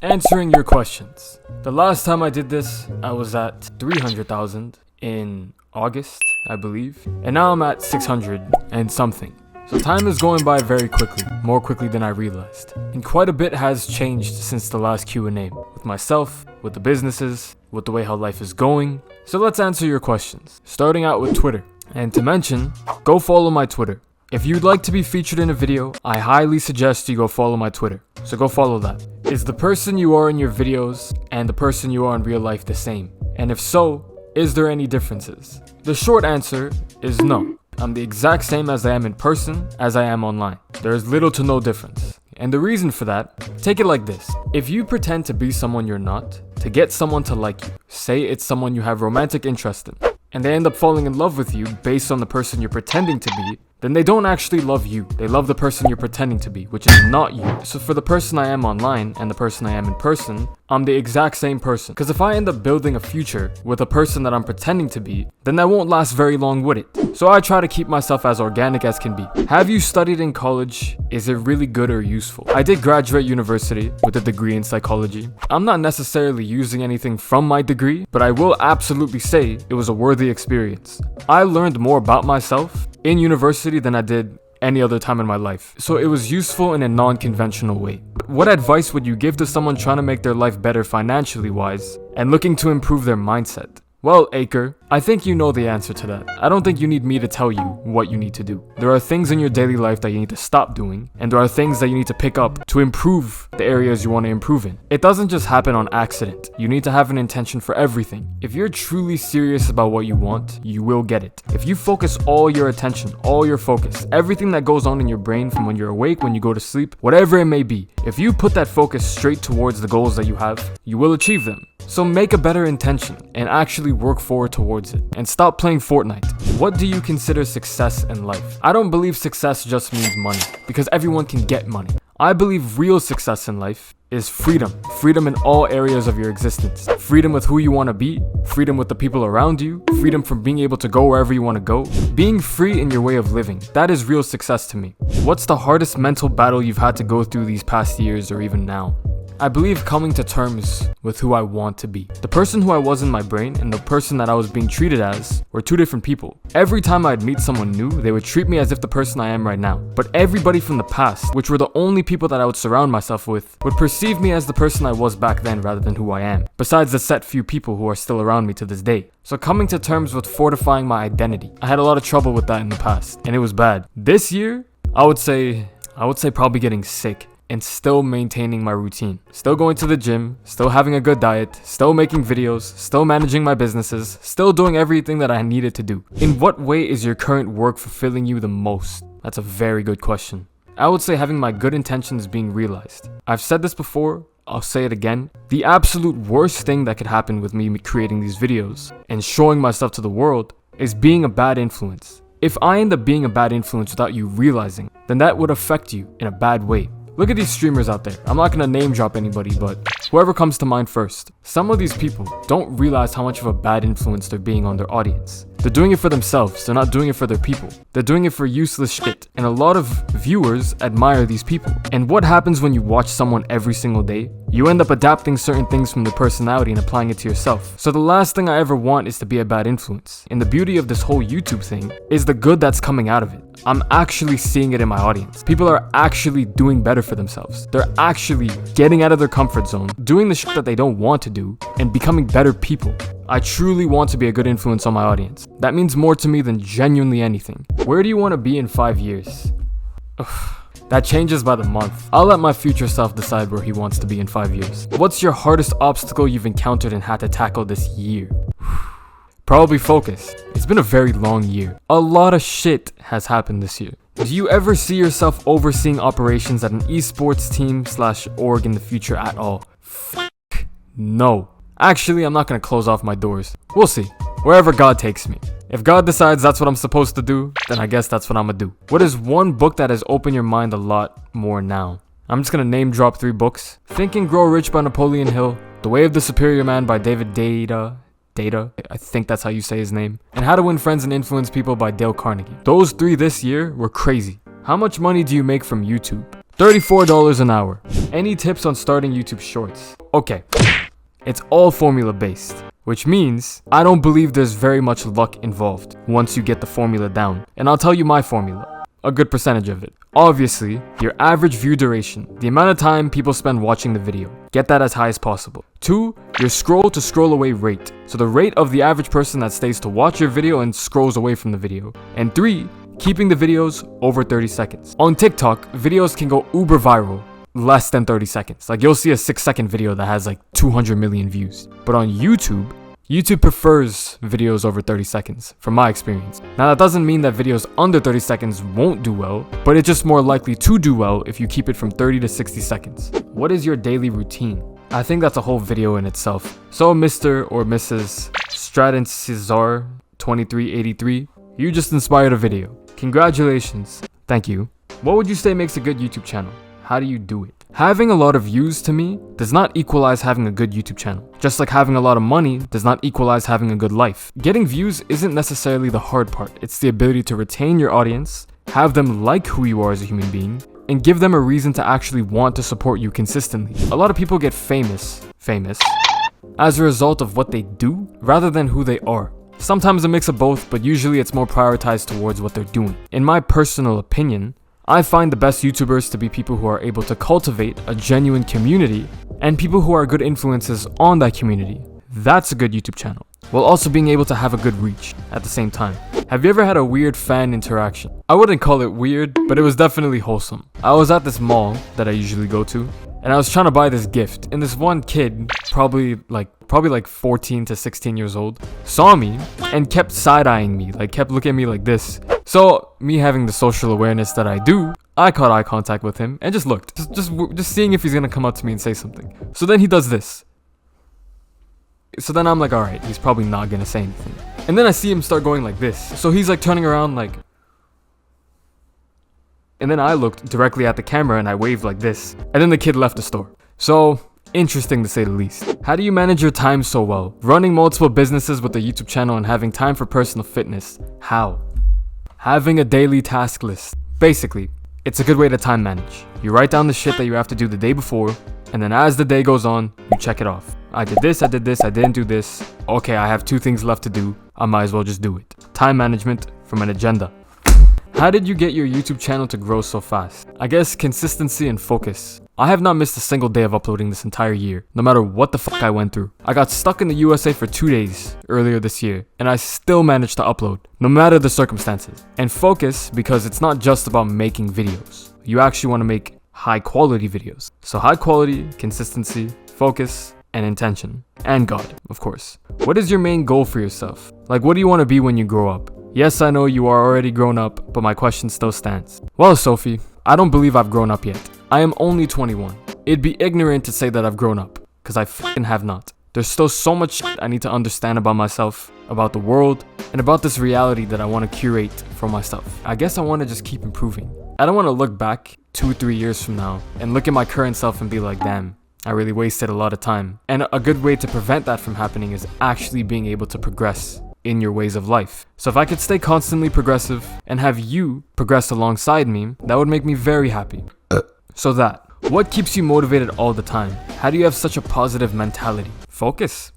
answering your questions. The last time I did this, I was at 300,000 in August, I believe. And now I'm at 600 and something. So time is going by very quickly, more quickly than I realized. And quite a bit has changed since the last Q&A. With myself, with the businesses, with the way how life is going. So let's answer your questions. Starting out with Twitter. And to mention, go follow my Twitter. If you'd like to be featured in a video, I highly suggest you go follow my Twitter. So go follow that. Is the person you are in your videos and the person you are in real life the same? And if so, is there any differences? The short answer is no. I'm the exact same as I am in person as I am online. There is little to no difference. And the reason for that, take it like this. If you pretend to be someone you're not, to get someone to like you, say it's someone you have romantic interest in, and they end up falling in love with you based on the person you're pretending to be, then they don't actually love you. They love the person you're pretending to be, which is not you. So for the person I am online and the person I am in person, I'm the exact same person. Because if I end up building a future with a person that I'm pretending to be, then that won't last very long, would it? So I try to keep myself as organic as can be. Have you studied in college? Is it really good or useful? I did graduate university with a degree in psychology. I'm not necessarily using anything from my degree, but I will absolutely say it was a worthy experience. I learned more about myself in university than I did any other time in my life. So it was useful in a non-conventional way. What advice would you give to someone trying to make their life better financially wise and looking to improve their mindset? Well, Aker, I think you know the answer to that. I don't think you need me to tell you what you need to do. There are things in your daily life that you need to stop doing, and there are things that you need to pick up to improve the areas you want to improve in. It doesn't just happen on accident. You need to have an intention for everything. If you're truly serious about what you want, you will get it. If you focus all your attention, all your focus, everything that goes on in your brain from when you're awake, when you go to sleep, whatever it may be, if you put that focus straight towards the goals that you have, you will achieve them. So make a better intention and actually work forward towards it. And stop playing Fortnite. What do you consider success in life? I don't believe success just means money, because everyone can get money. I believe real success in life is freedom. Freedom in all areas of your existence. Freedom with who you want to be, freedom with the people around you, freedom from being able to go wherever you want to go. Being free in your way of living, that is real success to me. What's the hardest mental battle you've had to go through these past years or even now? I believe coming to terms with who I want to be. The person who I was in my brain and the person that I was being treated as were two different people. Every time I'd meet someone new, they would treat me as if the person I am right now. But everybody from the past, which were the only people that I would surround myself with, would perceive me as the person I was back then rather than who I am. Besides the set few people who are still around me to this day. So coming to terms with fortifying my identity. I had a lot of trouble with that in the past, and it was bad. This year, I would say probably getting sick. And still maintaining my routine. Still going to the gym, still having a good diet, still making videos, still managing my businesses, still doing everything that I needed to do. In what way is your current work fulfilling you the most? That's a very good question. I would say having my good intentions being realized. I've said this before, I'll say it again. The absolute worst thing that could happen with me creating these videos and showing myself to the world is being a bad influence. If I end up being a bad influence without you realizing, then that would affect you in a bad way. Look at these streamers out there. I'm not gonna name drop anybody, but whoever comes to mind first. Some of these people don't realize how much of a bad influence they're being on their audience. They're doing it for themselves, they're not doing it for their people. They're doing it for useless shit. And a lot of viewers admire these people. And what happens when you watch someone every single day? You end up adapting certain things from their personality and applying it to yourself. So the last thing I ever want is to be a bad influence. And the beauty of this whole YouTube thing is the good that's coming out of it. I'm actually seeing it in my audience. People are actually doing better for themselves. They're actually getting out of their comfort zone, doing the shit that they don't want to do, and becoming better people. I truly want to be a good influence on my audience. That means more to me than genuinely anything. Where do you want to be in 5 years? Ugh. That changes by the month. I'll let my future self decide where he wants to be in 5 years. What's your hardest obstacle you've encountered and had to tackle this year? Probably focus. It's been a very long year. A lot of shit has happened this year. Do you ever see yourself overseeing operations at an esports team/org in the future at all? No. Actually, I'm not gonna close off my doors. We'll see. Wherever God takes me. If God decides that's what I'm supposed to do, then I guess that's what I'm gonna do. What is one book that has opened your mind a lot more now? I'm just gonna name drop 3 books. Think and Grow Rich by Napoleon Hill, The Way of the Superior Man by David Data, I think that's how you say his name, and How to Win Friends and Influence People by Dale Carnegie. Those 3 this year were crazy. How much money do you make from YouTube? $34 an hour. Any tips on starting YouTube Shorts? Okay, it's all formula based, which means I don't believe there's very much luck involved once you get the formula down. And I'll tell you my formula, a good percentage of it. Obviously, your average view duration, the amount of time people spend watching the video, get that as high as possible. 2, your scroll to scroll away rate, so the rate of the average person that stays to watch your video and scrolls away from the video. And 3, keeping the videos over 30 seconds. On TikTok, videos can go uber viral less than 30 seconds. Like, you'll see a 6-second video that has like 200 million views. But on YouTube prefers videos over 30 seconds, from my experience. Now, that doesn't mean that videos under 30 seconds won't do well, but it's just more likely to do well if you keep it from 30 to 60 seconds. What is your daily routine? I think that's a whole video in itself. So Mr. or Mrs. Stratton Cesar 2383, you just inspired a video. Congratulations. Thank you. What would you say makes a good YouTube channel? How do you do it? Having a lot of views to me does not equalize having a good YouTube channel. Just like having a lot of money does not equalize having a good life. Getting views isn't necessarily the hard part. It's the ability to retain your audience, have them like who you are as a human being, and give them a reason to actually want to support you consistently. A lot of people get famous as a result of what they do rather than who they are. Sometimes a mix of both, but usually it's more prioritized towards what they're doing. In my personal opinion, I find the best YouTubers to be people who are able to cultivate a genuine community and people who are good influences on that community. That's a good YouTube channel, while also being able to have a good reach at the same time. Have you ever had a weird fan interaction? I wouldn't call it weird, but it was definitely wholesome. I was at this mall that I usually go to, and I was trying to buy this gift, and this one kid, probably like 14 to 16 years old, saw me and kept side-eyeing me, like kept looking at me like this. So me having the social awareness that I do, I caught eye contact with him and just looked, just seeing if he's gonna come up to me and say something. So then he does this. So then I'm like, all right, he's probably not gonna say anything. And then I see him start going like this. So he's like turning around like, and then I looked directly at the camera and I waved like this. And then the kid left the store. So interesting to say the least. How do you manage your time so well? Running multiple businesses with a YouTube channel and having time for personal fitness. How? Having a daily task list. Basically, it's a good way to time manage. You write down the shit that you have to do the day before, and then as the day goes on, you check it off. I did this, I didn't do this. Okay, I have 2 things left to do. I might as well just do it. Time management from an agenda. How did you get your YouTube channel to grow so fast? I guess consistency and focus. I have not missed a single day of uploading this entire year, no matter what the fuck I went through. I got stuck in the USA for 2 days earlier this year, and I still managed to upload, no matter the circumstances. And focus, because it's not just about making videos. You actually want to make high quality videos. So high quality, consistency, focus, and intention. And God, of course. What is your main goal for yourself? Like, what do you want to be when you grow up? Yes, I know you are already grown up, but my question still stands. Well, Sophie, I don't believe I've grown up yet. I am only 21. It'd be ignorant to say that I've grown up, because I fucking have not. There's still so much shit I need to understand about myself, about the world, and about this reality that I want to curate for myself. I guess I want to just keep improving. I don't want to look back 2-3 years from now and look at my current self and be like, damn, I really wasted a lot of time. And a good way to prevent that from happening is actually being able to progress in your ways of life. So if I could stay constantly progressive and have you progress alongside me, that would make me very happy. So that, what keeps you motivated all the time? How do you have such a positive mentality? Focus.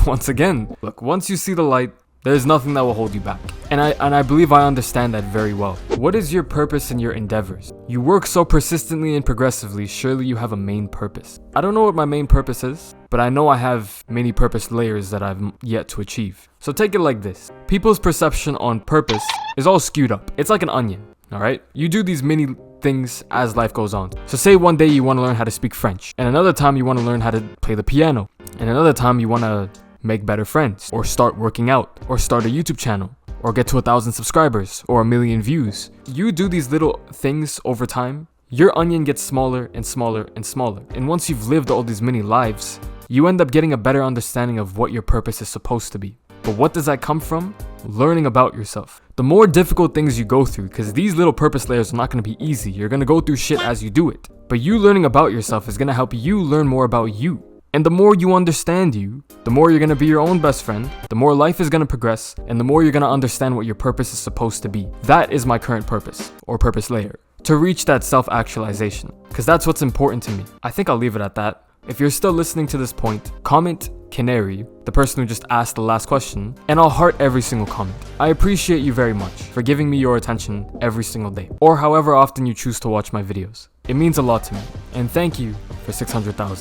Once again, look, once you see the light, there's nothing that will hold you back. And I believe I understand that very well. What is your purpose in your endeavors? You work so persistently and progressively, surely you have a main purpose. I don't know what my main purpose is, but I know I have many purpose layers that I've yet to achieve. So take it like this. People's perception on purpose is all skewed up. It's like an onion, alright? You do these many things as life goes on. So say one day you want to learn how to speak French, and another time you want to learn how to play the piano, and another time you want to make better friends, or start working out, or start a YouTube channel, or get to 1,000 subscribers, or 1 million views. You do these little things over time, your onion gets smaller and smaller and smaller. And once you've lived all these many lives, you end up getting a better understanding of what your purpose is supposed to be. But what does that come from? Learning about yourself. The more difficult things you go through, because these little purpose layers are not going to be easy. You're going to go through shit as you do it. But you learning about yourself is going to help you learn more about you. And the more you understand you, the more you're going to be your own best friend, the more life is going to progress, and the more you're going to understand what your purpose is supposed to be. That is my current purpose, or purpose layer. to reach that self-actualization, because that's what's important to me. I think I'll leave it at that. If you're still listening to this point, comment Canary, the person who just asked the last question, and I'll heart every single comment. I appreciate you very much for giving me your attention every single day, or however often you choose to watch my videos. It means a lot to me, and thank you for 600,000.